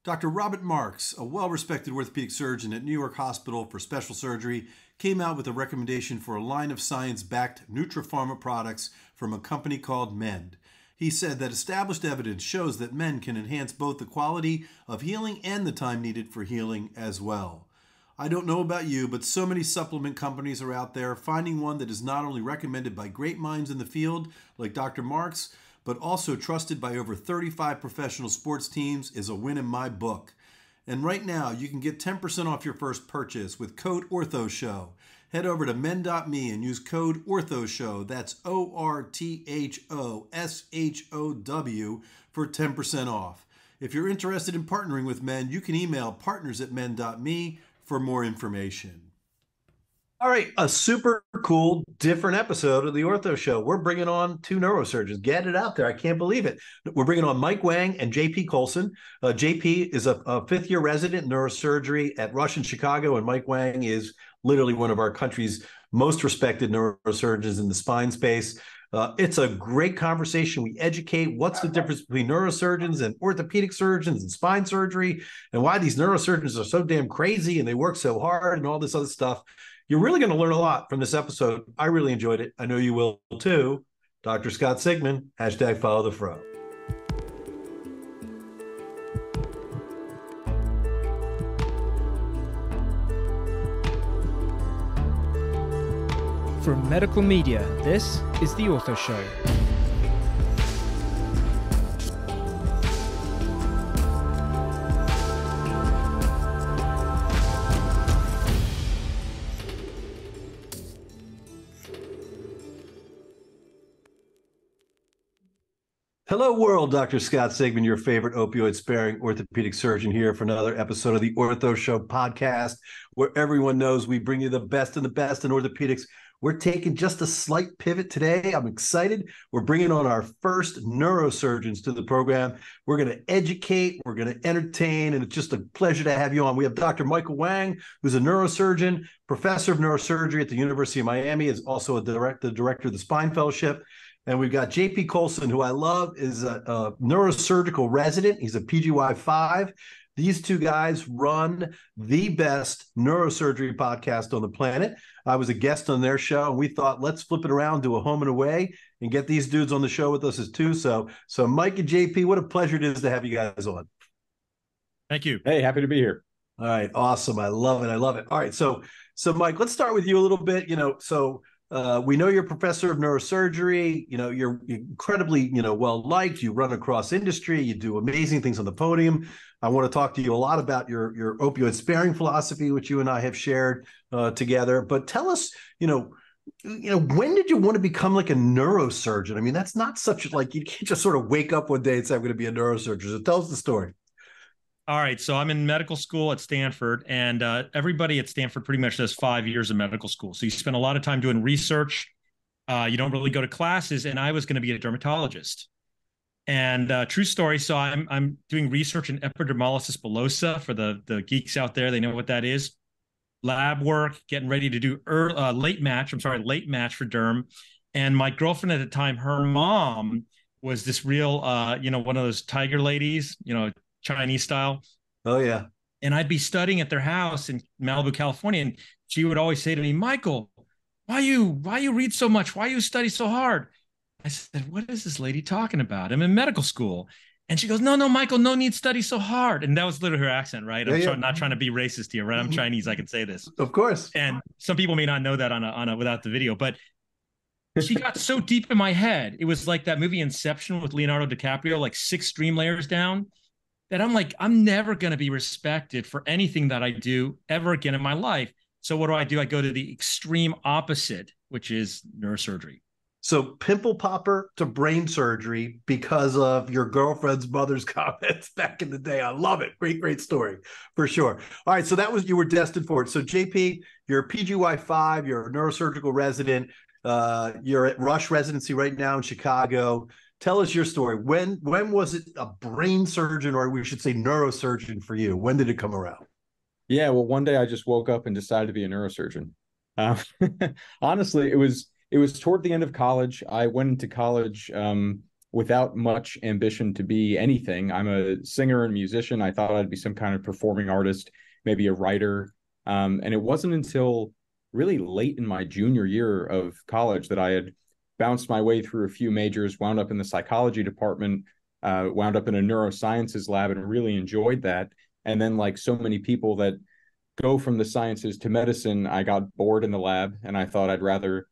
Dr. Robert Marks, a well-respected orthopedic surgeon at New York Hospital for Special Surgery, came out with a recommendation for a line of science-backed Nutrapharma products from a company called Mend. He said that established evidence shows that Mend can enhance both the quality of healing and the time needed for healing as well. I don't know about you, but so many supplement companies are out there. Finding one that is not only recommended by great minds in the field, like Dr. Marks, but also trusted by over 35 professional sports teams is a win in my book. And right now, you can get 10% off your first purchase with code OrthoShow. Head over to men.me and use code OrthoShow, that's ORTHOSHOW, for 10% off. If you're interested in partnering with Men, you can email partners@men.me for more information. All right, a super cool, different episode of the Ortho Show. We're bringing on two neurosurgeons. Get it out there. I can't believe it. We're bringing on Mike Wang and JP Kolcun. JP is a fifth-year resident in neurosurgery at Rush in Chicago, and Mike Wang is literally one of our country's most respected neurosurgeons in the spine space. It's a great conversation. We educate what's the difference between neurosurgeons and orthopedic surgeons and spine surgery, and why these neurosurgeons are so damn crazy and they work so hard and all this other stuff. You're really going to learn a lot from this episode. I really enjoyed it. I know you will too. Dr. Scott Sigman, hashtag follow the fro. From medical media, this is The Ortho Show. Hello, world. Dr. Scott Sigman, your favorite opioid-sparing orthopedic surgeon, here for another episode of the Ortho Show podcast, where everyone knows we bring you the best and the best in orthopedics. We're taking just a slight pivot today. I'm excited. We're bringing on our first neurosurgeons to the program. We're going to educate, we're going to entertain, and it's just a pleasure to have you on. We have Dr. Michael Wang, who's a neurosurgeon, professor of neurosurgery at the University of Miami, is also the director of the Spine Fellowship. And we've got JP Kolcun, who I love, is a neurosurgical resident. He's a PGY5. These two guys run the best neurosurgery podcast on the planet. I was a guest on their show, and we thought, let's flip it around, do a home and away, and get these dudes on the show with us as too. So Mike and JP, what a pleasure it is to have you guys on. Thank you. Hey, happy to be here. All right, awesome. I love it. I love it. All right, so Mike, let's start with you a little bit. We know you're a professor of neurosurgery. You're incredibly, well-liked. You run across industry. You do amazing things on the podium. I want to talk to you a lot about your opioid-sparing philosophy, which you and I have shared together. But tell us, when did you want to become like a neurosurgeon? I mean, that's not such like, you can't just sort of wake up one day and say, I'm going to be a neurosurgeon. So tell us the story. All right. So I'm in medical school at Stanford, and everybody at Stanford pretty much does 5 years of medical school. So you spend a lot of time doing research. You don't really go to classes, and I was going to be a dermatologist. And true story. So I'm doing research in epidermolysis bullosa for the geeks out there. They know what that is. Lab work, getting ready to do late match for derm. And my girlfriend at the time, her mom was this real, one of those tiger ladies, Chinese style. Oh, yeah. And I'd be studying at their house in Malibu, California. And she would always say to me, Michael, why you read so much? Why you study so hard? I said, what is this lady talking about? I'm in medical school. And she goes, no, Michael, no need study so hard. And that was literally her accent, right? I'm not trying to be racist here, right? I'm Chinese. I can say this. Of course. And some people may not know that on a without the video, but she got so deep in my head. It was like that movie Inception with Leonardo DiCaprio, like 6 stream layers down, that I'm like, I'm never going to be respected for anything that I do ever again in my life. So what do? I go to the extreme opposite, which is neurosurgery. So pimple popper to brain surgery because of your girlfriend's mother's comments back in the day. I love it. Great story for sure. All right. So you were destined for it. So JP, you're a PGY5, you're a neurosurgical resident. You're at Rush residency right now in Chicago. Tell us your story. When was it a brain surgeon, or we should say neurosurgeon for you? When did it come around? Yeah, well, one day I just woke up and decided to be a neurosurgeon. Honestly, it was toward the end of college. I went into college without much ambition to be anything. I'm a singer and musician. I thought I'd be some kind of performing artist, maybe a writer. And it wasn't until really late in my junior year of college that I had bounced my way through a few majors, wound up in the psychology department, wound up in a neurosciences lab, and really enjoyed that. And then, like so many people that go from the sciences to medicine, I got bored in the lab, and I thought I'd rather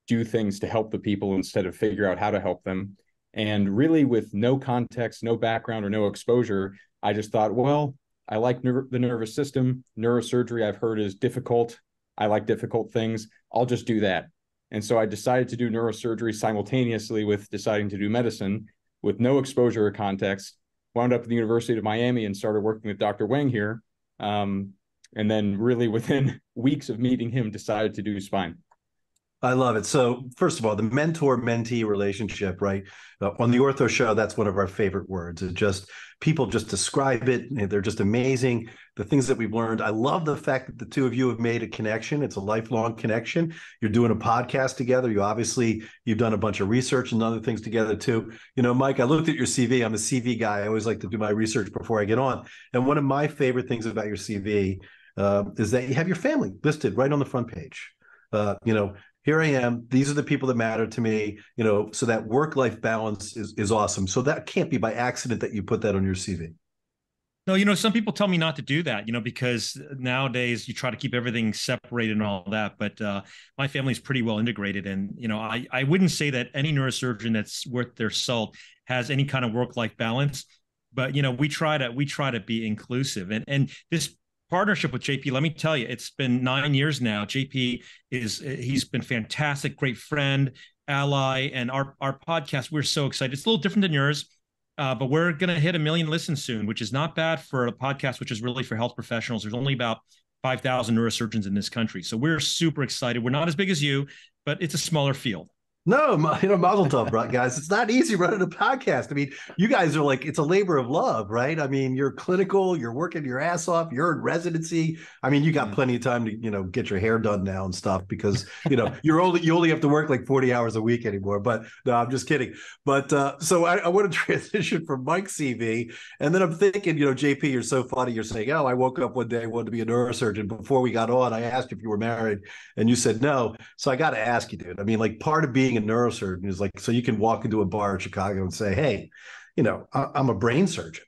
do things to help the people instead of figure out how to help them. And really, with no context, no background, or no exposure, I just thought, well, I like the nervous system. Neurosurgery, I've heard, is difficult. I like difficult things. I'll just do that. And so I decided to do neurosurgery simultaneously with deciding to do medicine with no exposure or context. Wound up at the University of Miami and started working with Dr. Wang here. And then really within weeks of meeting him, decided to do spine. I love it. So first of all, the mentor-mentee relationship, right? On the Ortho Show, that's one of our favorite words. It just, people just describe it. They're just amazing. The things that we've learned. I love the fact that the two of you have made a connection. It's a lifelong connection. You're doing a podcast together. You've done a bunch of research and other things together too. You know, Mike, I looked at your CV. I'm a CV guy. I always like to do my research before I get on. And one of my favorite things about your CV is that you have your family listed right on the front page. Here I am. These are the people that matter to me, so that work-life balance is awesome. So that can't be by accident that you put that on your CV. No, some people tell me not to do that, because nowadays you try to keep everything separated and all that. But my family is pretty well integrated. And, I wouldn't say that any neurosurgeon that's worth their salt has any kind of work-life balance. But, we try to be inclusive. And this partnership with JP, let me tell you, it's been 9 years now. JP he's been fantastic, great friend, ally, and our podcast, we're so excited. It's a little different than yours, but we're going to hit 1 million listens soon, which is not bad for a podcast, which is really for health professionals. There's only about 5,000 neurosurgeons in this country. So we're super excited. We're not as big as you, but it's a smaller field. No, mazel tov, guys. It's not easy running a podcast. I mean, you guys are like, it's a labor of love, right? I mean, you're clinical, you're working your ass off, you're in residency. I mean, you got plenty of time to, get your hair done now and stuff because, you only have to work like 40 hours a week anymore. But no, I'm just kidding. But so I want to transition from Mike's CV. And then I'm thinking, JP, you're so funny. You're saying, oh, I woke up one day, I wanted to be a neurosurgeon. Before we got on, I asked if you were married and you said no. So I got to ask you, dude. I mean, like part of being a neurosurgeon is like, so you can walk into a bar in Chicago and say, hey, I'm a brain surgeon.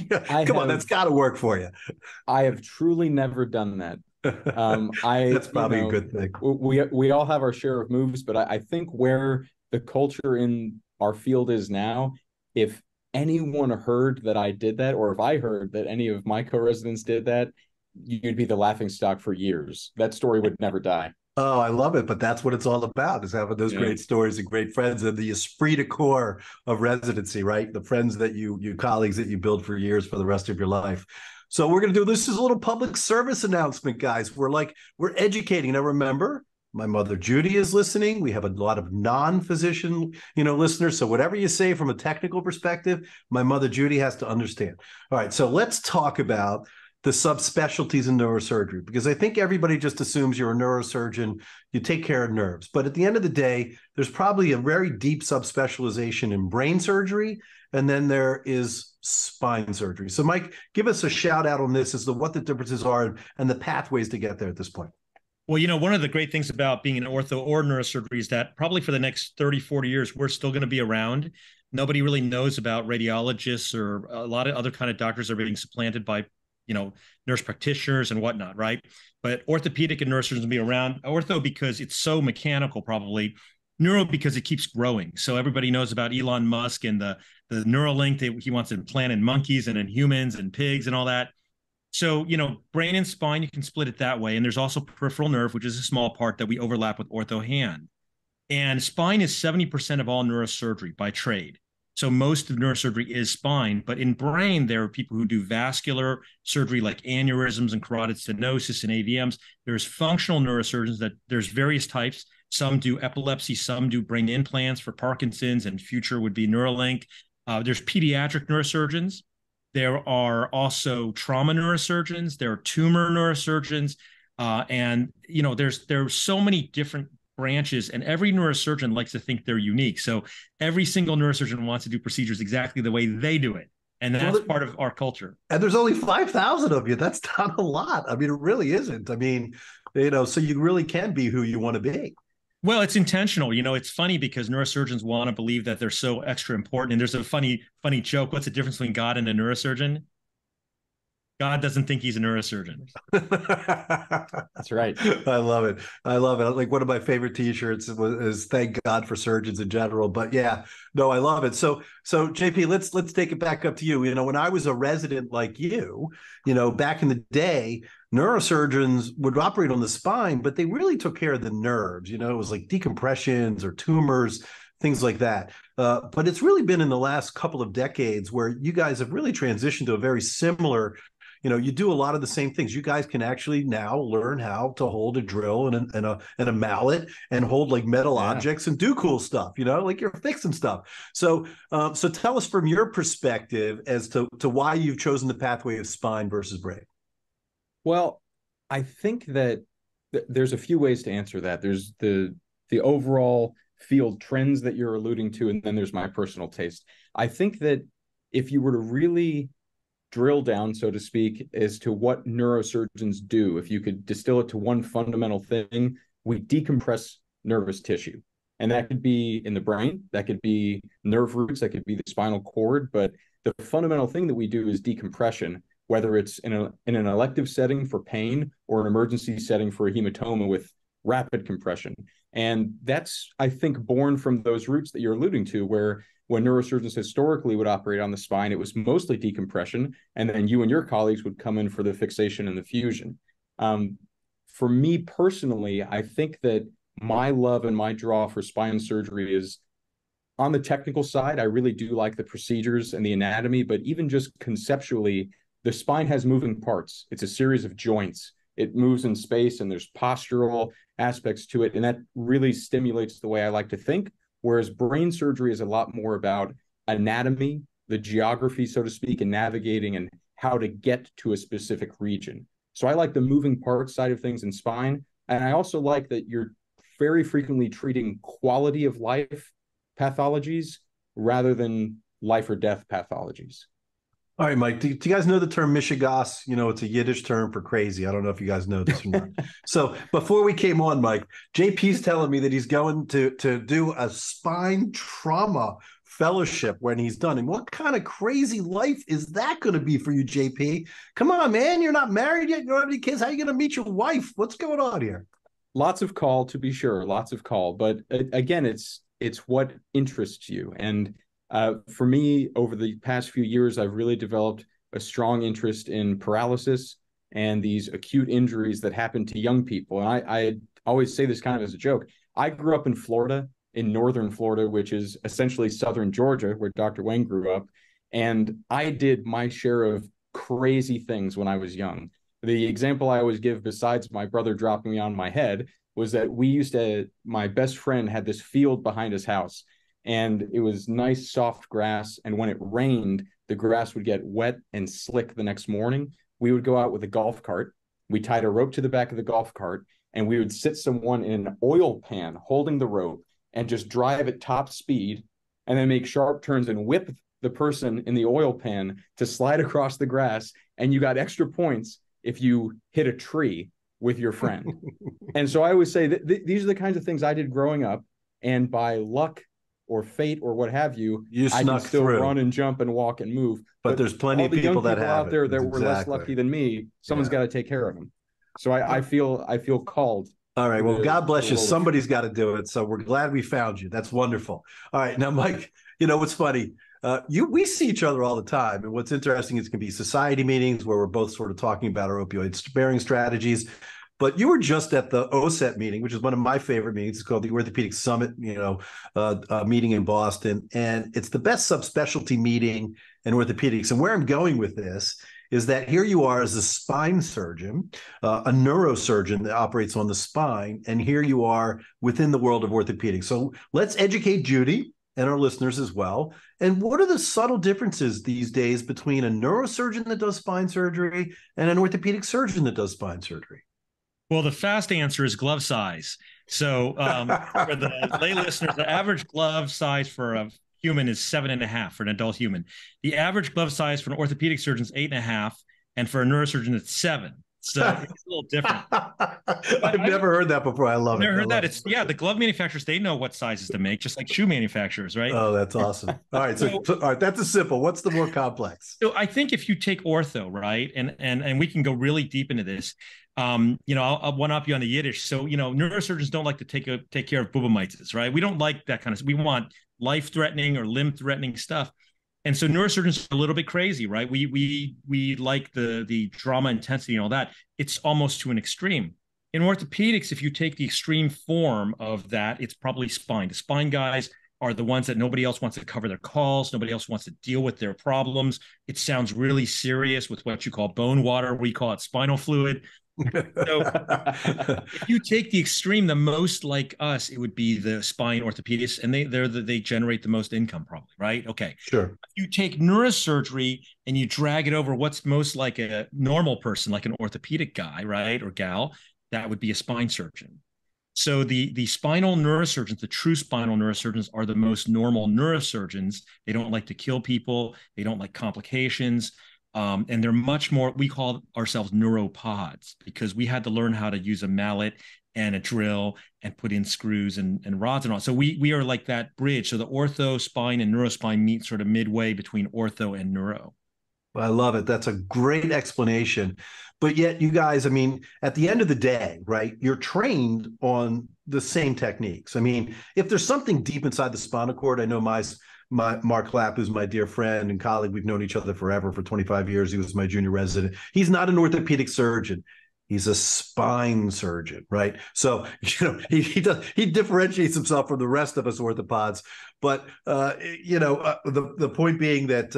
Come on, that's got to work for you. I have truly never done that. That's probably a good thing. We all have our share of moves, but I think where the culture in our field is now, if anyone heard that I did that, or if I heard that any of my co-residents did that, you'd be the laughing stock for years. That story would never die. Oh, I love it. But that's what it's all about, is having those great stories and great friends and the esprit de corps of residency, right? The friends that you colleagues that you build for years for the rest of your life. So we're going to do this as a little public service announcement, guys. We're educating. Now, remember, my mother Judy is listening. We have a lot of non-physician, listeners. So whatever you say from a technical perspective, my mother Judy has to understand. All right. So let's talk about the subspecialties in neurosurgery, because I think everybody just assumes you're a neurosurgeon, you take care of nerves. But at the end of the day, there's probably a very deep subspecialization in brain surgery, and then there is spine surgery. So Mike, give us a shout out on this as to what the differences are and the pathways to get there at this point. Well, one of the great things about being an ortho or neurosurgery is that probably for the next 30, 40 years, we're still going to be around. Nobody really knows about radiologists, or a lot of other kind of doctors are being supplanted by nurse practitioners and whatnot, right? But orthopedic and neurosurgeons will be around. Ortho because it's so mechanical, probably. Neuro because it keeps growing. So everybody knows about Elon Musk and the Neuralink that he wants to implant in monkeys and in humans and pigs and all that. So, brain and spine, you can split it that way. And there's also peripheral nerve, which is a small part that we overlap with ortho hand. And spine is 70% of all neurosurgery by trade. So most of neurosurgery is spine, but in brain, there are people who do vascular surgery like aneurysms and carotid stenosis and AVMs. There's functional neurosurgeons that there's various types. Some do epilepsy, some do brain implants for Parkinson's, and future would be Neuralink. There's pediatric neurosurgeons. There are also trauma neurosurgeons. There are tumor neurosurgeons. And, there's so many different branches, and every neurosurgeon likes to think they're unique. So every single neurosurgeon wants to do procedures exactly the way they do it. And that's part of our culture. And there's only 5,000 of you. That's not a lot. I mean, it really isn't. I mean, so you really can be who you want to be. Well, it's intentional. It's funny because neurosurgeons want to believe that they're so extra important. And there's a funny joke. What's the difference between God and a neurosurgeon? God doesn't think he's a neurosurgeon. That's right. I love it. I love it. Like one of my favorite T-shirts is "Thank God for surgeons in general." But yeah, no, I love it. So JP, let's take it back up to you. When I was a resident like you, back in the day, neurosurgeons would operate on the spine, but they really took care of the nerves. It was like decompressions or tumors, things like that. But it's really been in the last couple of decades where you guys have really transitioned to a very similar. You do a lot of the same things. You guys can actually now learn how to hold a drill and a mallet and hold like metal objects and do cool stuff, like you're fixing stuff. So tell us from your perspective as to why you've chosen the pathway of spine versus brain. Well, I think that there's a few ways to answer that. There's the overall field trends that you're alluding to, and then there's my personal taste. I think that if you were to really drill down, so to speak, as to what neurosurgeons do, if you could distill it to one fundamental thing, we decompress nervous tissue. And that could be in the brain, that could be nerve roots, that could be the spinal cord. But the fundamental thing that we do is decompression, whether it's in an elective setting for pain or an emergency setting for a hematoma with rapid compression. And that's, I think, born from those roots that you're alluding to, where when neurosurgeons historically would operate on the spine, it was mostly decompression, and then you and your colleagues would come in for the fixation and the fusion. For me personally, I think that my love and my draw for spine surgery is on the technical side. I really do like the procedures and the anatomy, but even just conceptually, the spine has moving parts. It's a series of joints. It moves in space, and there's postural aspects to it, and that really stimulates the way I like to think. Whereas brain surgery is a lot more about anatomy, the geography, so to speak, and navigating and how to get to a specific region. So I like the moving parts side of things in spine. And I also like that you're very frequently treating quality of life pathologies rather than life or death pathologies. All right, Mike, do you guys know the term mishigas? It's a Yiddish term for crazy. I don't know if you guys know this or not. So before we came on, Mike, JP's telling me that he's going to do a spine trauma fellowship when he's done. And what kind of crazy life is that going to be for you, JP? Come on, man. You're not married yet. You don't have any kids. How are you going to meet your wife? What's going on here? Lots of call, to be sure. Lots of call. But again, it's what interests you. And for me, over the past few years, I've really developed a strong interest in paralysis and these acute injuries that happen to young people. And I always say this kind of as a joke. I grew up in Florida, in northern Florida, which is essentially southern Georgia, where Dr. Wang grew up. And I did my share of crazy things when I was young. The example I always give, besides my brother dropping me on my head, was that my best friend had this field behind his house. And it was nice, soft grass. And when it rained, the grass would get wet and slick the next morning. We would go out with a golf cart. We tied a rope to the back of the golf cart, and we would sit someone in an oil pan holding the rope and just drive at top speed and then make sharp turns and whip the person in the oil pan to slide across the grass. And you got extra points if you hit a tree with your friend. And so I always say that these are the kinds of things I did growing up. And by luck or fate or what have you, I can still run and jump and walk and move. But there's plenty of people that have out there that were less lucky than me. Someone's got to take care of them. So I feel called. All right. Well, God bless you. Somebody's got to do it. So we're glad we found you. That's wonderful. All right. Now, Mike, what's funny? We see each other all the time. And what's interesting is it can be society meetings where we're both sort of talking about our opioid sparing strategies. But you were just at the OSET meeting, which is one of my favorite meetings. It's called the Orthopedic Summit, meeting in Boston. And it's the best subspecialty meeting in orthopedics. And where I'm going with this is that here you are as a spine surgeon, a neurosurgeon that operates on the spine. And here you are within the world of orthopedics. So let's educate Judy and our listeners as well. And what are the subtle differences these days between a neurosurgeon that does spine surgery and an orthopedic surgeon that does spine surgery? Well, the fast answer is glove size. So for the lay listeners, the average glove size for a human is 7.5 for an adult human. The average glove size for an orthopedic surgeon is 8.5, and for a neurosurgeon, it's 7. So it's a little different. I've never heard that before. I love it. Never heard that. It. It's the glove manufacturers, they know what sizes to make, just like shoe manufacturers, right? Oh, that's awesome. All right. So all right, that's a simple. What's the more complex? So I think if you take ortho, right, and we can go really deep into this. I'll one up you on the Yiddish. So, neurosurgeons don't like to take care of bubamitis, right? We don't like that kind of. We want life-threatening or limb-threatening stuff. And so neurosurgeons are a little bit crazy, right? We like the drama intensity and all that. It's almost to an extreme. In orthopedics, if you take the extreme form of that, it's probably spine. The spine guys are the ones that nobody else wants to cover their calls. Nobody else wants to deal with their problems. It sounds really serious with what you call bone water. We call it spinal fluid. So if you take the extreme, the most like us, it would be the spine orthopedists, and they generate the most income, probably, right? Okay. Sure. If you take neurosurgery and you drag it over what's most like a normal person, like an orthopedic guy, right, or gal, that would be a spine surgeon. So the spinal neurosurgeons, the true spinal neurosurgeons, are the most normal neurosurgeons. They don't like to kill people. They don't like complications. And they're much more, we call ourselves neuropods, because we had to learn how to use a mallet and a drill and put in screws and rods and all. So we are like that bridge. So the ortho spine and neurospine meet sort of midway between ortho and neuro. I love it. That's a great explanation. But yet you guys, I mean, at the end of the day, right, you're trained on the same techniques. I mean, if there's something deep inside the spinal cord, I know my Mark Clapp, who's my dear friend and colleague, we've known each other forever, for 25 years. He was my junior resident. He's not an orthopedic surgeon. He's a spine surgeon, right? So, he differentiates himself from the rest of us orthopods. But, the point being that,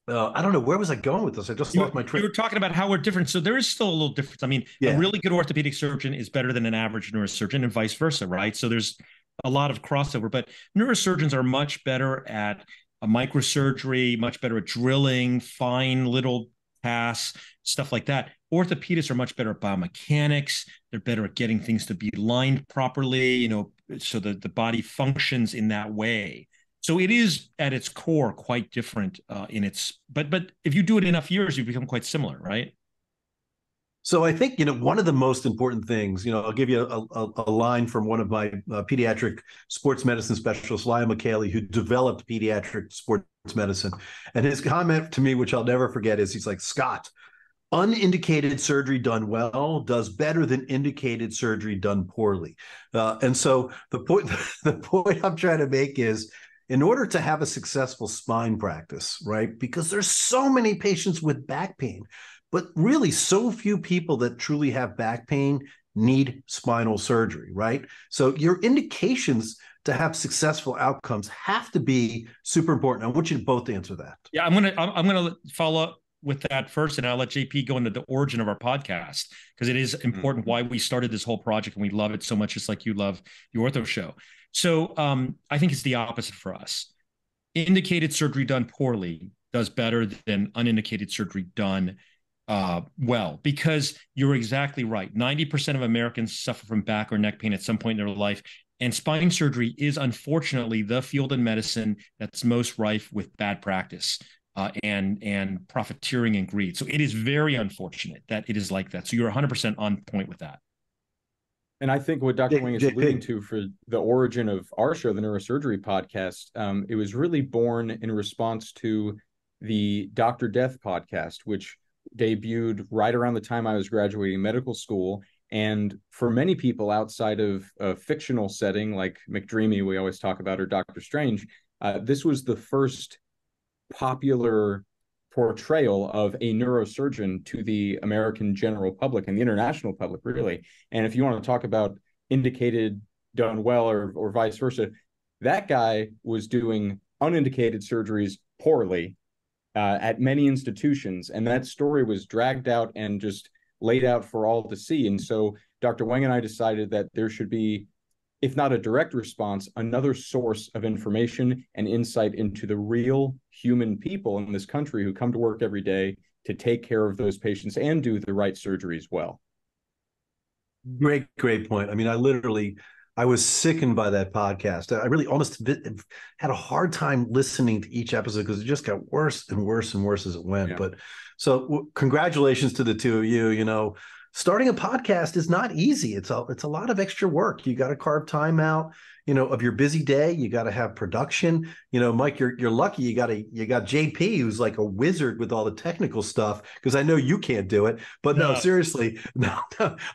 I don't know, where was I going with this? I just lost my train. You were talking about how we're different. So there is still a little difference. I mean, a really good orthopedic surgeon is better than an average neurosurgeon, and vice versa, right? So there's a lot of crossover, but neurosurgeons are much better at a microsurgery, much better at drilling, fine little tasks, stuff like that. Orthopedists are much better at biomechanics. They're better at getting things to be lined properly, so that the body functions in that way. So it is at its core quite different but if you do it enough years, you become quite similar, right? So I think, one of the most important things, I'll give you a line from one of my pediatric sports medicine specialists, Lyle McKaylee, who developed pediatric sports medicine. And his comment to me, which I'll never forget, is he's like, Scott, unindicated surgery done well does better than indicated surgery done poorly. And so the point I'm trying to make is, in order to have a successful spine practice, right, because there's so many patients with back pain, but really so few people that truly have back pain need spinal surgery, right? So your indications to have successful outcomes have to be super important. I want you to both answer that. Yeah, I'm gonna follow up with that first, and I'll let JP go into the origin of our podcast, because it is important why we started this whole project, and we love it so much, just like you love the Ortho Show. So I think it's the opposite for us. Indicated surgery done poorly does better than unindicated surgery done well, because you're exactly right. 90% of Americans suffer from back or neck pain at some point in their life. And spine surgery is unfortunately the field in medicine that's most rife with bad practice and profiteering and greed. So it is very unfortunate that it is like that. So you're 100% on point with that. And I think what Dr. Wang is alluding to for the origin of our show, the Neurosurgery podcast, it was really born in response to the Dr. Death podcast, which debuted right around the time I was graduating medical school. And for many people outside of a fictional setting like McDreamy, we always talk about, or Doctor Strange, this was the first popular portrayal of a neurosurgeon to the American general public and the international public, really. And if you want to talk about indicated done well or vice versa, that guy was doing unindicated surgeries poorly at many institutions. And that story was dragged out and just laid out for all to see. And so Dr. Wang and I decided that there should be, if not a direct response, another source of information and insight into the real human people in this country who come to work every day to take care of those patients and do the right surgery as well. Great point. I mean, I was sickened by that podcast. I really almost had a hard time listening to each episode because it just got worse and worse and worse as it went. Yeah. But so congratulations to the two of you. You know, starting a podcast is not easy. It's a lot of extra work. You got to carve time out, you know, of your busy day. You got to have production. You know, Mike, you're lucky you got JP, who's like a wizard with all the technical stuff, because I know you can't do it. But no, seriously, no.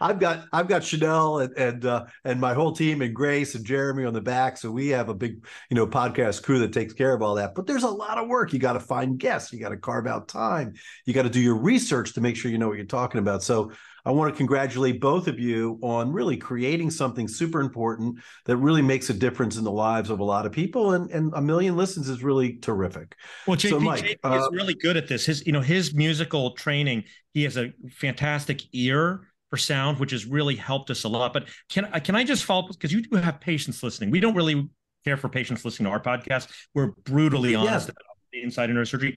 I've got Chanel and my whole team and Grace and Jeremy on the back. So we have a big, you know, podcast crew that takes care of all that. But there's a lot of work. You got to find guests. You got to carve out time. You got to do your research to make sure you know what you're talking about. So I want to congratulate both of you on really creating something super important that really makes a difference in the lives of a lot of people, and a million listens is really terrific. Well, JP, so Mike, JP is really good at this. His musical training, he has a fantastic ear for sound, which has really helped us a lot. But can I just follow up, because you do have patients listening. We don't really care for patients listening to our podcast. We're brutally honest about the inside of neurosurgery.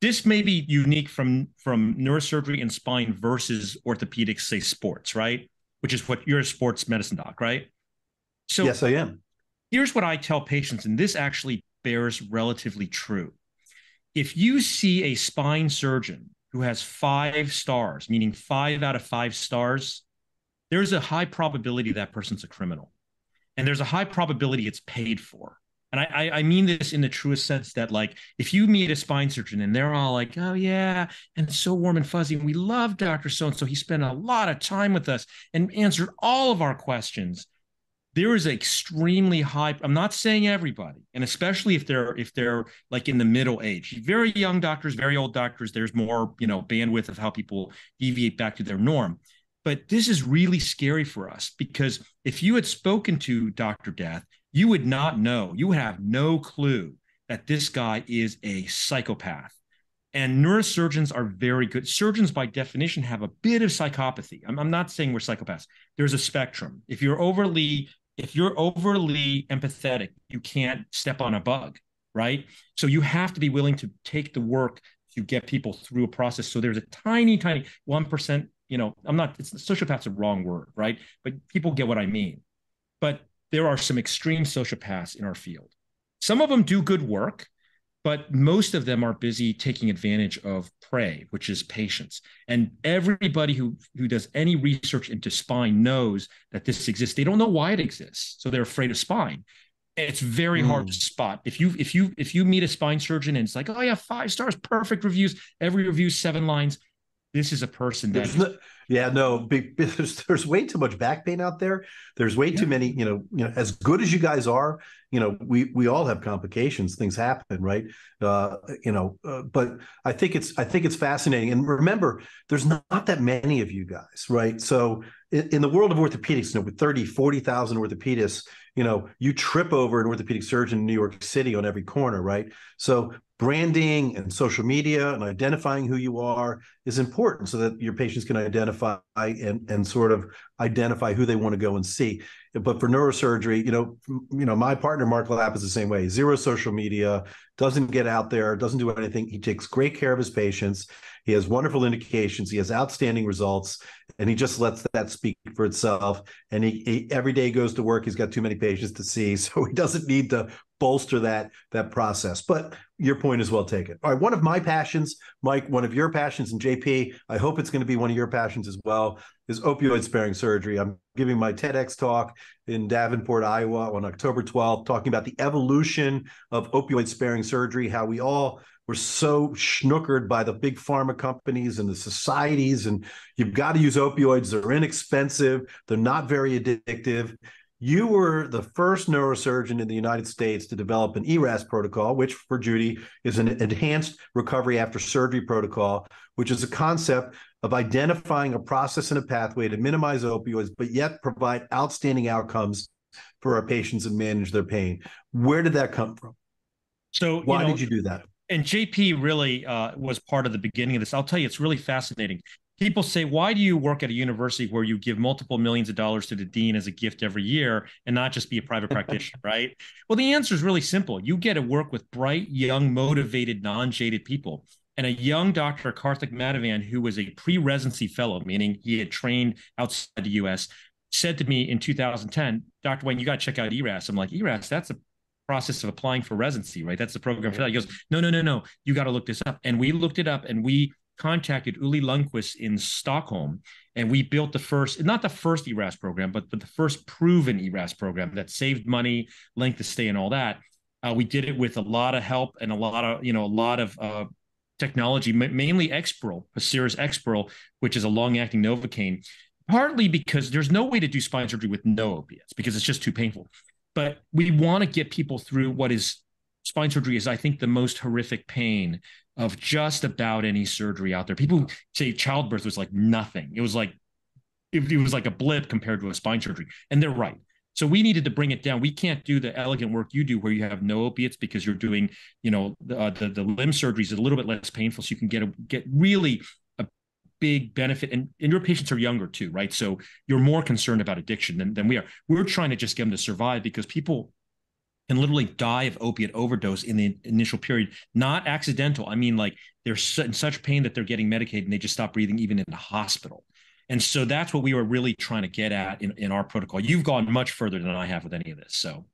This may be unique from neurosurgery and spine versus orthopedics, say sports, right? Which is what you're a sports medicine doc, right? So yes, I am. Here's what I tell patients, and this actually bears relatively true. If you see a spine surgeon who has 5 stars, meaning 5 out of 5 stars, there's a high probability that person's a criminal. And there's a high probability it's paid for. And I mean this in the truest sense that, like, if you meet a spine surgeon and they're all like, oh, yeah, and it's so warm and fuzzy, and we love Dr. So-and-so, he spent a lot of time with us and answered all of our questions, there is an extremely high, I'm not saying everybody, and especially if they're like in the middle age, very young doctors, very old doctors, there's more, you know, bandwidth of how people deviate back to their norm. But this is really scary for us, because if you had spoken to Dr. Death, you would not know, you would have no clue that this guy is a psychopath. And neurosurgeons are very good. Surgeons, by definition, have a bit of psychopathy. I'm not saying we're psychopaths. There's a spectrum. If you're overly empathetic, you can't step on a bug, right? So you have to be willing to take the work to get people through a process. So there's a tiny 1%, you know, sociopath's a wrong word, right? But people get what I mean. But there are some extreme sociopaths in our field. Some of them do good work, but most of them are busy taking advantage of prey, which is patients. And everybody who does any research into spine knows that this exists. They don't know why it exists, so they're afraid of spine. It's very hard to spot. If you meet a spine surgeon and it's like, oh yeah, 5 stars, perfect reviews, every review 7 lines, this is a person that there's way too much back pain out there. There's way too many, you know, as good as you guys are, you know, we all have complications, things happen, right? But I think it's fascinating. And remember, there's not that many of you guys, right? So in the world of orthopedics, you know, with 40,000 orthopedists, you know, you trip over an orthopedic surgeon in New York City on every corner, right? So branding and social media and identifying who you are is important so that your patients can identify and sort of identify who they want to go and see. But for neurosurgery, you know, my partner, Mark Lapp, is the same way. 0 social media, doesn't get out there, doesn't do anything. He takes great care of his patients. He has wonderful indications. He has outstanding results, and he just lets that speak for itself. And he every day goes to work. He's got too many patients to see, so he doesn't need to bolster that process. But your point is well taken. All right, one of my passions, Mike, one of your passions, and JP, I hope it's going to be one of your passions as well, is opioid-sparing surgery. I'm giving my TEDx talk in Davenport, Iowa on October 12th, talking about the evolution of opioid-sparing surgery, how we all were so schnookered by the big pharma companies and the societies, and you've got to use opioids. They're inexpensive. They're not very addictive. You were the first neurosurgeon in the United States to develop an ERAS protocol, which for Judy is an enhanced recovery after surgery protocol, which is a concept of identifying a process and a pathway to minimize opioids, but yet provide outstanding outcomes for our patients and manage their pain. Where did that come from? So why did you do that? And JP really was part of the beginning of this. I'll tell you, it's really fascinating. People say, why do you work at a university where you give multiple millions of dollars to the dean as a gift every year and not just be a private practitioner, right? Well, the answer is really simple. You get to work with bright, young, motivated, non-jaded people. And a young Dr. Karthik Madhavan, who was a pre-residency fellow, meaning he had trained outside the U.S., said to me in 2010, Dr. Wang, you got to check out ERAS. I'm like, ERAS, that's a process of applying for residency, right? That's the program for that. He goes, no. You got to look this up. And we looked it up, and we contacted Uli Lundquist in Stockholm, and we built the first, not the first ERAS program, but the first proven ERAS program that saved money, length of stay, and all that. We did it with a lot of help and a lot of technology, mainly Exparel, Pacira's Exparel, which is a long-acting Novocaine, partly because there's no way to do spine surgery with no opiates because it's just too painful. But we want to get people through what is spine surgery is, I think, the most horrific pain of just about any surgery out there. People say childbirth was like nothing. It was like a blip compared to a spine surgery. And they're right. So we needed to bring it down. We can't do the elegant work you do where you have no opiates because you're doing, the limb surgeries is a little bit less painful. So you can get really a big benefit. And your patients are younger too, right? So you're more concerned about addiction than we are. We're trying to just get them to survive because people can literally die of opiate overdose in the initial period, not accidental. I mean, like they're in such pain that they're getting medicated and they just stop breathing even in the hospital. And so that's what we were really trying to get at in our protocol. You've gone much further than I have with any of this. So,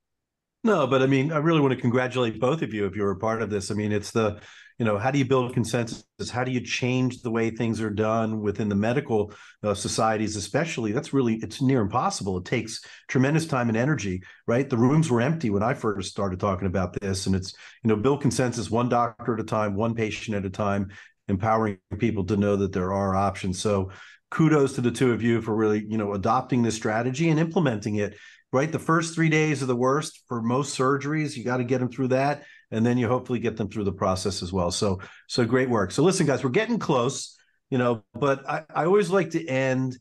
no, but I mean, I really want to congratulate both of you if you're a part of this. I mean, it's how do you build consensus? How do you change the way things are done within the medical societies, especially? It's near impossible. It takes tremendous time and energy, right? The rooms were empty when I first started talking about this. And it's, build consensus one doctor at a time, one patient at a time, empowering people to know that there are options. So kudos to the two of you for really, adopting this strategy and implementing it, right? The first 3 days are the worst for most surgeries. You got to get them through that. And then you hopefully get them through the process as well. So great work. So listen, guys, we're getting close, but I always like to end,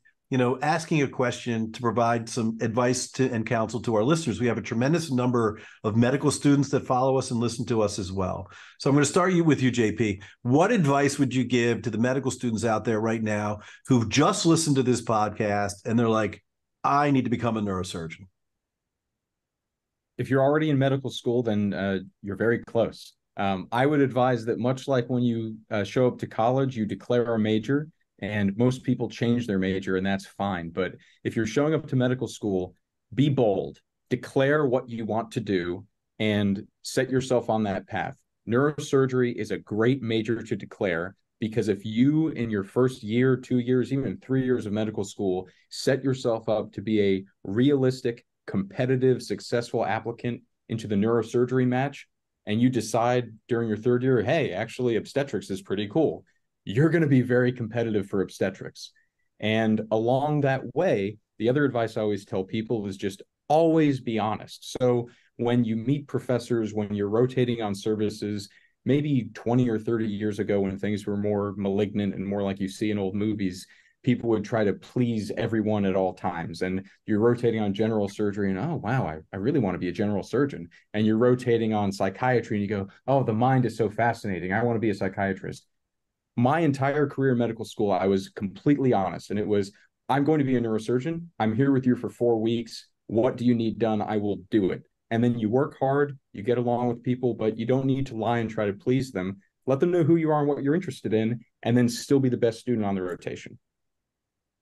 asking a question to provide some advice and counsel to our listeners. We have a tremendous number of medical students that follow us and listen to us as well. So I'm going to start with you, JP. What advice would you give to the medical students out there right now who've just listened to this podcast and they're like, I need to become a neurosurgeon? If you're already in medical school, then you're very close. I would advise that much like when you show up to college, you declare a major, and most people change their major, and that's fine. But if you're showing up to medical school, be bold, declare what you want to do, and set yourself on that path. Neurosurgery is a great major to declare because if you, in your first year, 2 years, even 3 years of medical school, set yourself up to be a realistic, competitive, successful applicant into the neurosurgery match, and you decide during your third year, hey, actually obstetrics is pretty cool, you're going to be very competitive for obstetrics. And along that way, the other advice I always tell people is just always be honest. So when you meet professors, when you're rotating on services, maybe 20 or 30 years ago when things were more malignant and more like you see in old movies, people would try to please everyone at all times. And you're rotating on general surgery and, oh, wow, I really want to be a general surgeon. And you're rotating on psychiatry and you go, oh, the mind is so fascinating. I want to be a psychiatrist. My entire career in medical school, I was completely honest. And it was, I'm going to be a neurosurgeon. I'm here with you for 4 weeks. What do you need done? I will do it. And then you work hard, you get along with people, but you don't need to lie and try to please them. Let them know who you are and what you're interested in, and then still be the best student on the rotation.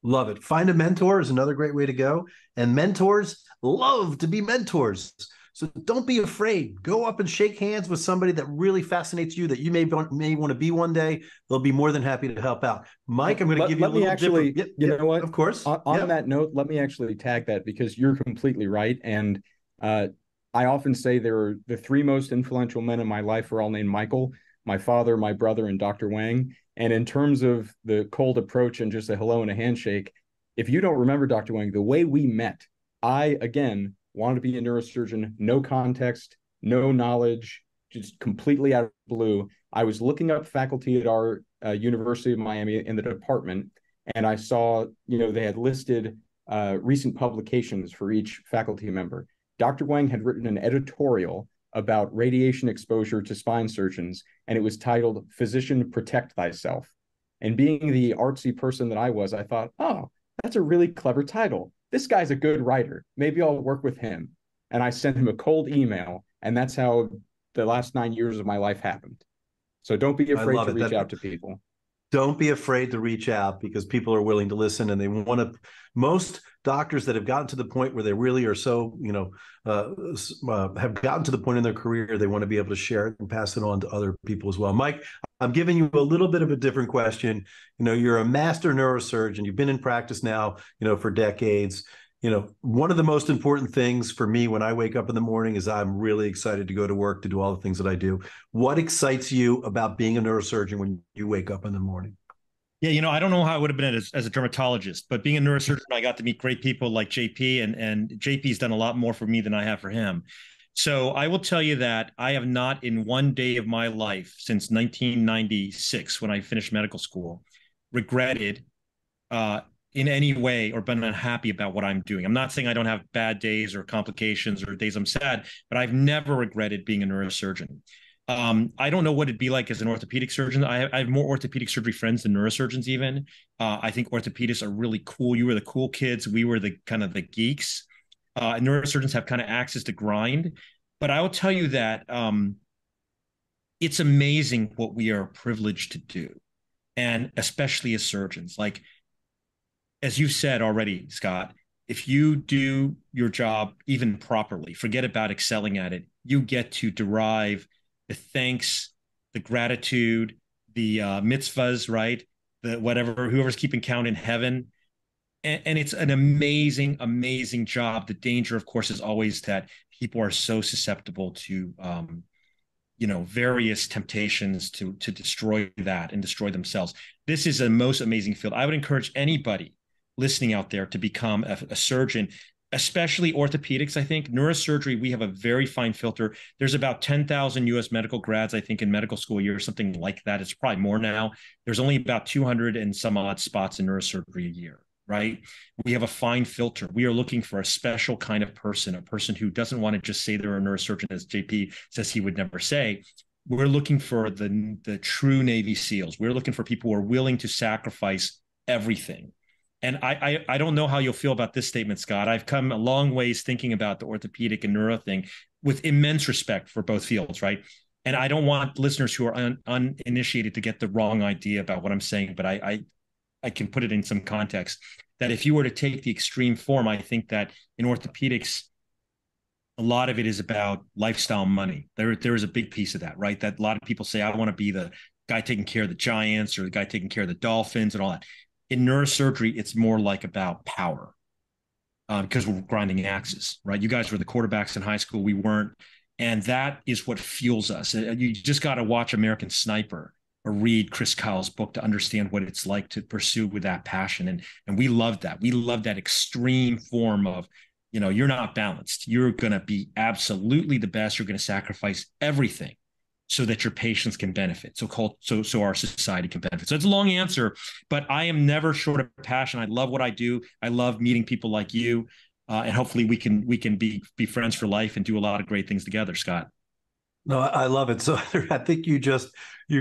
Love it. Find a mentor is another great way to go. And mentors love to be mentors. So don't be afraid. Go up and shake hands with somebody that really fascinates you, that you may want to be one day. They'll be more than happy to help out. Mike, I'm going to give you a little actually, different. You know what? Of course. On that note, let me actually tag that because you're completely right. And I often say there are the three most influential men in my life are all named Michael, my father, my brother, and Dr. Wang. And in terms of the cold approach and just a hello and a handshake, if you don't remember, Dr. Wang, the way we met, I, again, wanted to be a neurosurgeon, no context, no knowledge, just completely out of the blue. I was looking up faculty at our University of Miami in the department, and I saw, they had listed recent publications for each faculty member. Dr. Wang had written an editorial about radiation exposure to spine surgeons, and it was titled, Physician Protect Thyself. And being the artsy person that I was, I thought, oh, that's a really clever title. This guy's a good writer. Maybe I'll work with him. And I sent him a cold email, and that's how the last 9 years of my life happened. So don't be afraid to reach out to people. don't be afraid to reach out, because people are willing to listen, and they want to. Most doctors that have gotten to the point where they really are so, have gotten to the point in their career, they want to be able to share it and pass it on to other people as well. Mike, I'm giving you a little bit of a different question. You're a master neurosurgeon. You've been in practice now, for decades. One of the most important things for me when I wake up in the morning is I'm really excited to go to work, to do all the things that I do. What excites you about being a neurosurgeon when you wake up in the morning? Yeah, I don't know how I would have been as a dermatologist, but being a neurosurgeon, I got to meet great people like JP, and JP's done a lot more for me than I have for him. So I will tell you that I have not, in one day of my life since 1996, when I finished medical school, regretted in any way or been unhappy about what I'm doing. I'm not saying I don't have bad days or complications or days I'm sad, but I've never regretted being a neurosurgeon. I don't know what it'd be like as an orthopedic surgeon. I have more orthopedic surgery friends than neurosurgeons even. I think orthopedists are really cool. You were the cool kids. We were the kind of the geeks. Neurosurgeons have kind of axes to grind. But I will tell you that it's amazing what we are privileged to do. And especially as surgeons, like, as you said already, Scott, if you do your job even properly, forget about excelling at it, you get to derive the thanks, the gratitude, the mitzvahs, right? The whatever, whoever's keeping count in heaven. And it's an amazing, amazing job. The danger, of course, is always that people are so susceptible to, various temptations to destroy that and destroy themselves. This is a most amazing field. I would encourage anybody listening out there to become a surgeon, especially orthopedics. I think neurosurgery, we have a very fine filter. There's about 10,000 US medical grads, I think, in medical school a year, something like that. It's probably more now. There's only about 200 and some odd spots in neurosurgery a year, right? We have a fine filter. We are looking for a special kind of person, a person who doesn't want to just say they're a neurosurgeon, as JP says he would never say. We're looking for the true Navy SEALs. We're looking for people who are willing to sacrifice everything. And I don't know how you'll feel about this statement, Scott. I've come a long ways thinking about the orthopedic and neuro thing with immense respect for both fields, right? And I don't want listeners who are uninitiated to get the wrong idea about what I'm saying, but I can put it in some context. That if you were to take the extreme form, I think that in orthopedics, a lot of it is about lifestyle money. There is a big piece of that, right? That a lot of people say, I want to be the guy taking care of the Giants or the guy taking care of the Dolphins and all that. In neurosurgery, it's more like about power because we're grinding axes, right? You guys were the quarterbacks in high school. We weren't. And that is what fuels us. You just got to watch American Sniper or read Chris Kyle's book to understand what it's like to pursue with that passion. And we love that. We love that extreme form of, you're not balanced. You're going to be absolutely the best. You're going to sacrifice everything so that your patients can benefit, so our society can benefit. So it's a long answer, but I am never short of passion. I love what I do. I love meeting people like you, and hopefully we can be friends for life and do a lot of great things together, Scott. No, I love it. So I think you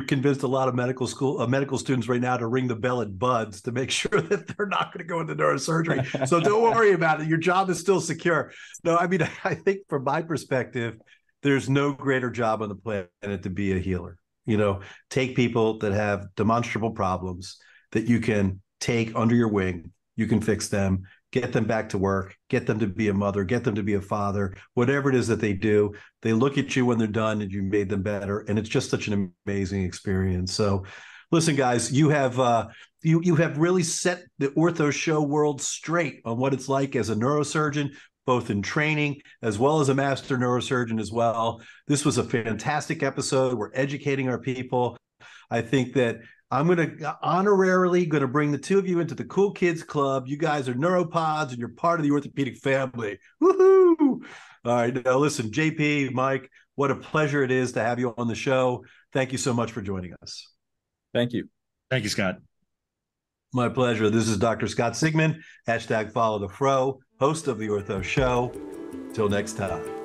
convinced a lot of medical students right now to ring the bell at Buds to make sure that they're not going to go into neurosurgery. So don't worry about it. Your job is still secure. No, I mean, I think from my perspective, there's no greater job on the planet to be a healer. Take people that have demonstrable problems that you can take under your wing, you can fix them, get them back to work, get them to be a mother, get them to be a father, whatever it is that they do. They look at you when they're done and you made them better. And it's just such an amazing experience. So listen, guys, you have really set the Ortho Show world straight on what it's like as a neurosurgeon, both in training as well as a master neurosurgeon as well. This was a fantastic episode. We're educating our people. I think that I'm going to honorarily bring the two of you into the Cool Kids Club. You guys are neuropods and you're part of the orthopedic family. Woohoo! All right. Now listen, JP, Mike, what a pleasure it is to have you on the show. Thank you so much for joining us. Thank you. Thank you, Scott. My pleasure. This is Dr. Scott Sigman, #FollowTheFro, host of The Ortho Show. Till next time.